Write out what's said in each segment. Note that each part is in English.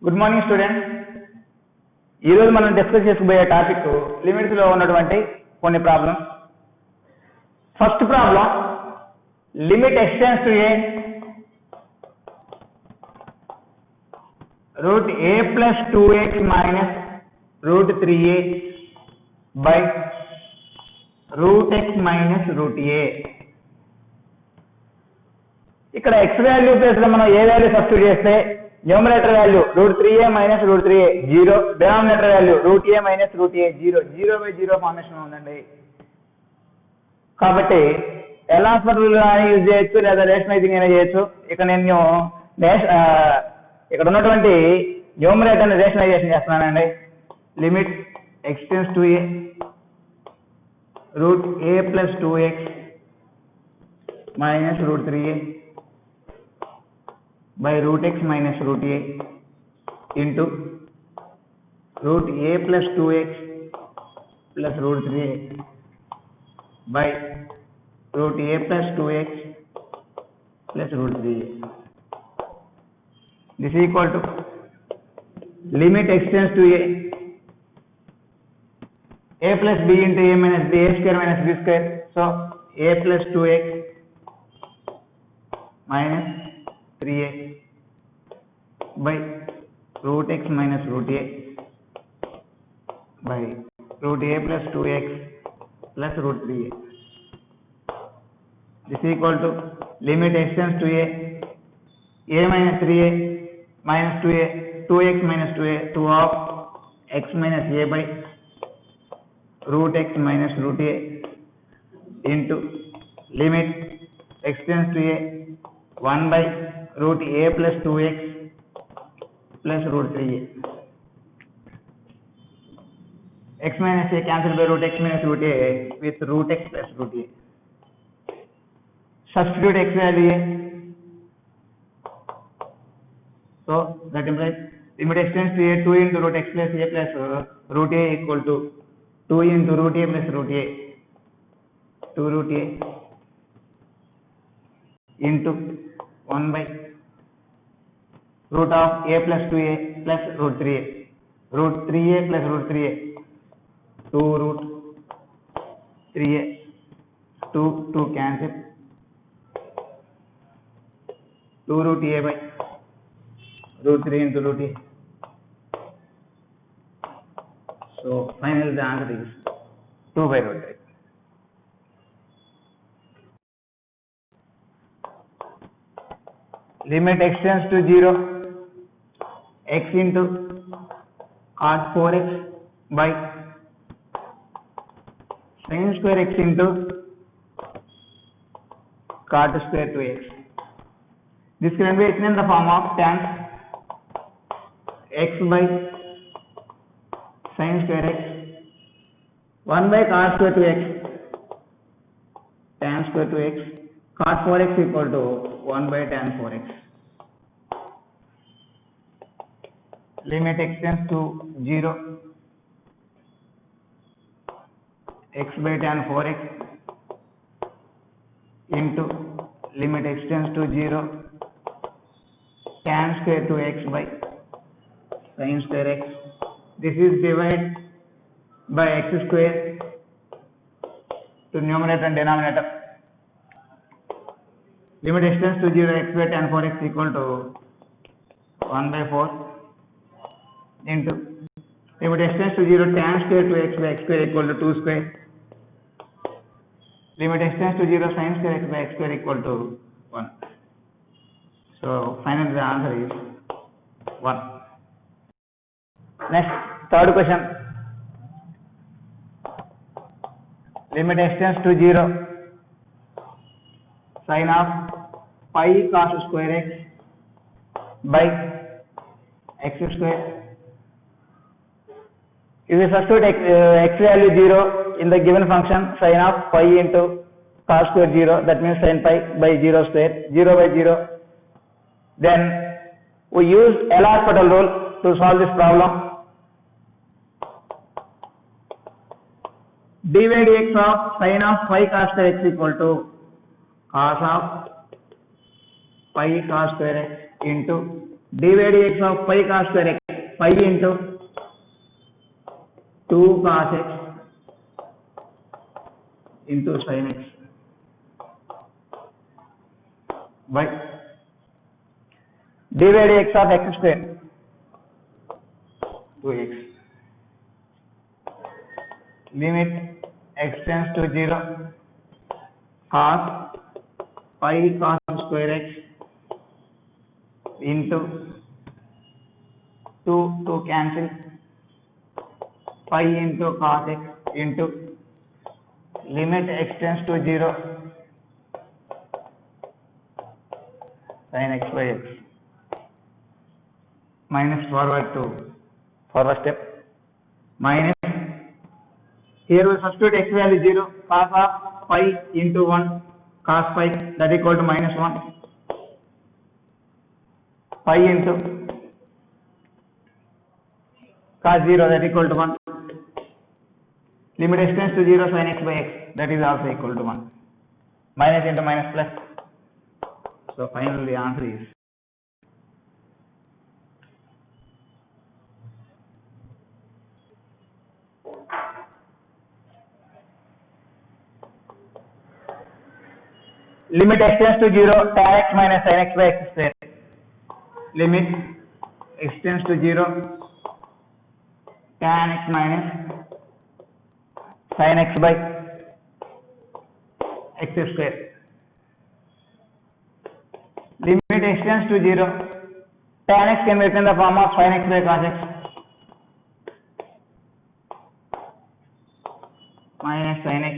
Good morning students. ఈరోజు మనం discuss చేసుకోబోయే టాపిక్ లిమిట్స్లో ఉన్నటువంటి కొన్ని problems. First problem, limit x tends to a root a plus 2x minus root 3a by root x minus root a. ఇక్కడ x value place లో మనం ఏ value substitute చేస్తే numerator value √3a minus √3a 0, denominator value √a minus √a 0, 0/0 formation ఉందండి. కాబట్టి ఎలా formula use చేయొచ్చు లేదా rationalising అయినా చేయొచ్చు. ఇక నేను ఇక్కడ ఉన్నటువంటి న్యూమరేటర్ రేషనలైజేషన్ చేస్తున్నానండి. Limit x tends to a √a plus 2x minus √3a by root x minus root a into √a plus 2x plus √3a by √a plus 2x plus √3a. This is equal to limit extends to a plus b into a minus b, a square minus b square. So a plus 2x minus 3a by root x minus root a by √a plus 2x plus √3a. This is equal to limit extends to a minus 3a minus 2a 2x minus 2a 2 of x minus a by root x minus root a into limit extends to a 1 by √a plus 2x plus √3a. X minus a cancelled by root x minus root a with root x plus root a. Substitute x value a. So that implies limit extends to a 2 into root x plus a plus root a equal to 2 into root a plus root a 2 root a into 1 by root of a plus 2a plus root 3a root 3a plus root 3a 2 root 3a 2 cancel 2 root a by root 3 into root a. So finally the answer is 2 by root 3. Limit extends to 0 x into cos 4x by sin square x into cot square 2x. This can be written in the form of tan x by sin square x 1 by cos square 2x tan square 2x cot 4x equal to 1 by tan 4x. Limit extends to 0 x by tan 4x into limit extends to 0 tan square 2x by sin square x. This is divided by x square to numerator and denominator. Limit extends to 0 x by tan 4x equal to 1 by 4 into limit extends to 0 tan square 2x by x square equal to 2 square. Limit extends to 0 sin square x by x square equal to 1. So finally the answer is 1. Next, third question. Limit extends to 0 sin of pi cos square x by x square. If we substitute x value 0 in the given function sin of pi into cos square 0, that means sin pi by 0 square 0/0. Then we use L'Hospital rule to solve this problem. dy dx of sin of pi cos square x equal to cos of pi cos square x into dy dx of pi cos square x, pi into 2 cos x into sin x by dy dx of x square 2x. Limit x tends to 0 cos pi cos square x into 2 cancel pi into cos x into limit x tends to 0 sin x by x minus forward step minus, here we substitute x value 0, cos of pi into 1 cos pi, that equal to minus 1, pi into cos 0, that equal to 1, limit x tends to 0 sin x by x, that is also equal to 1, minus into minus plus. So finally the answer is limit x tends to 0 tan x minus sin x by x square. Limit x tends to 0 tan x minus sin x by x square. Limit x tends to 0, tan x can be written in the form of sin x by cos x minus sin x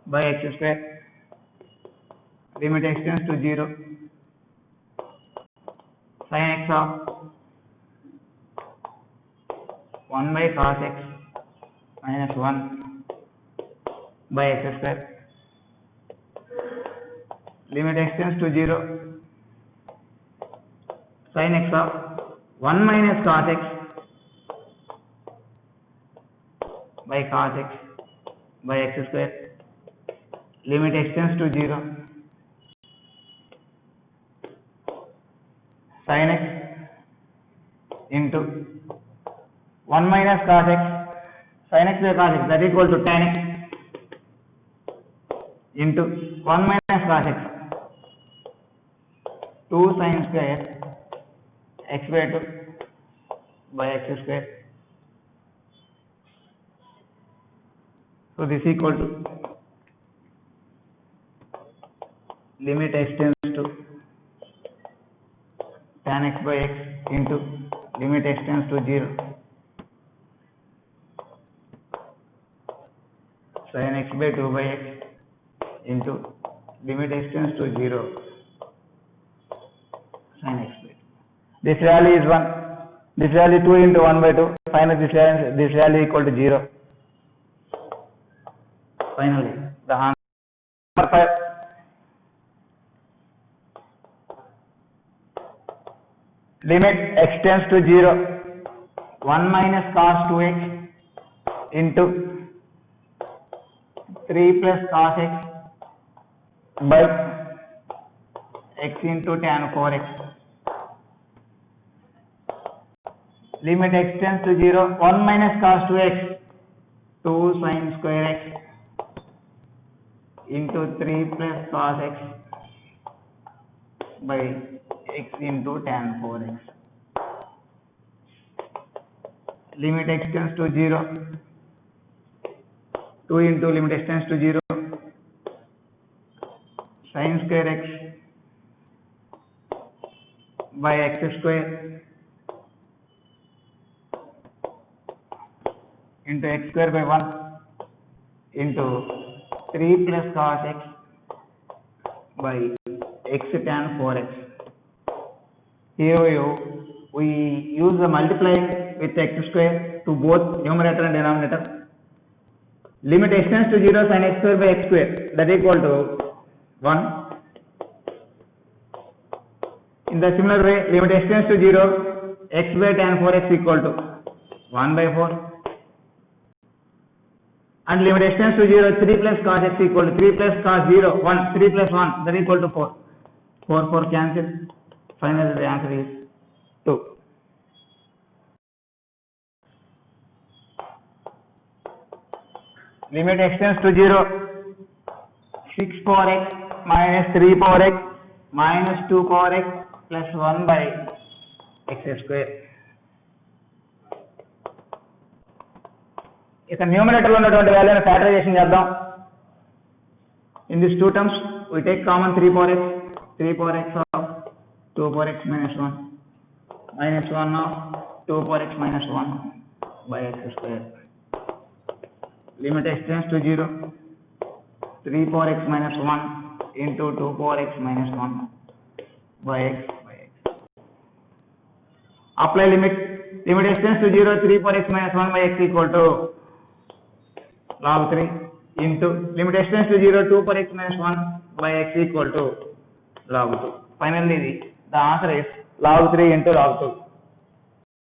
by x square. Limit x tends to 0, sin x of 1 by cos x minus 1 by x square. Limit x tends to 0, sin x of 1 minus cos x by cos x by x square. Limit x tends to 0, sin x into 1 minus cos x sin x by cos x, that equal to tan x into 1 minus cos x 2 sin square x by 2 by x square. So this is equal to limit x tends to tan x by x into limit x tends to 0 sin x by 2 by x into limit x tends to 0 sin x by 2. This value is 1. This value 2 into 1 by 2. Finally, this value equal to 0. Finally, the answer number 5. Limit x tends to 0, 1 minus cos 2x into 3 plus cos x by x into tan 4x. Limit x tends to 0, 1 minus cos 2x, 2 sin square x into 3 plus cos x by x into tan 4x. Limit x tends to 0, 2 into limit x tends to 0 sin square x by x square into x square by 1 into 3 plus cos x by x tan 4x. Here we use the multiplying with x square to both numerator and denominator. Limit x tends to 0 sin x square by x square, that equal to 1. In the similar way, limit x tends to 0, x by tan 4x equal to 1 by 4. And limit x tends to 0, 3 plus cos x equal to 3 plus cos 0, 1, 3 plus 1, that equal to 4. 4 cancel. Finally, the answer is 2. Limit x tends to 0. 6 power x minus 3 power x minus 2 power x plus 1 by x square. ఇక numerator లో ఉన్నటువంటి వాల్యూని factorisation చేద్దాం. In these two terms, we take common 3 power x of 2 power x minus 1 minus 1 of 2 power x minus 1 by x square. Limit x tends to 0. 3 power x minus 1 into 2 power x minus 1 by x. Apply limit. Limit x tends to 0. 3 power x minus 1 by x equal to log 3 into limit x tends to 0. 2 power x minus 1 by x equal to log 2. Finally, the answer is log 3 into log 2.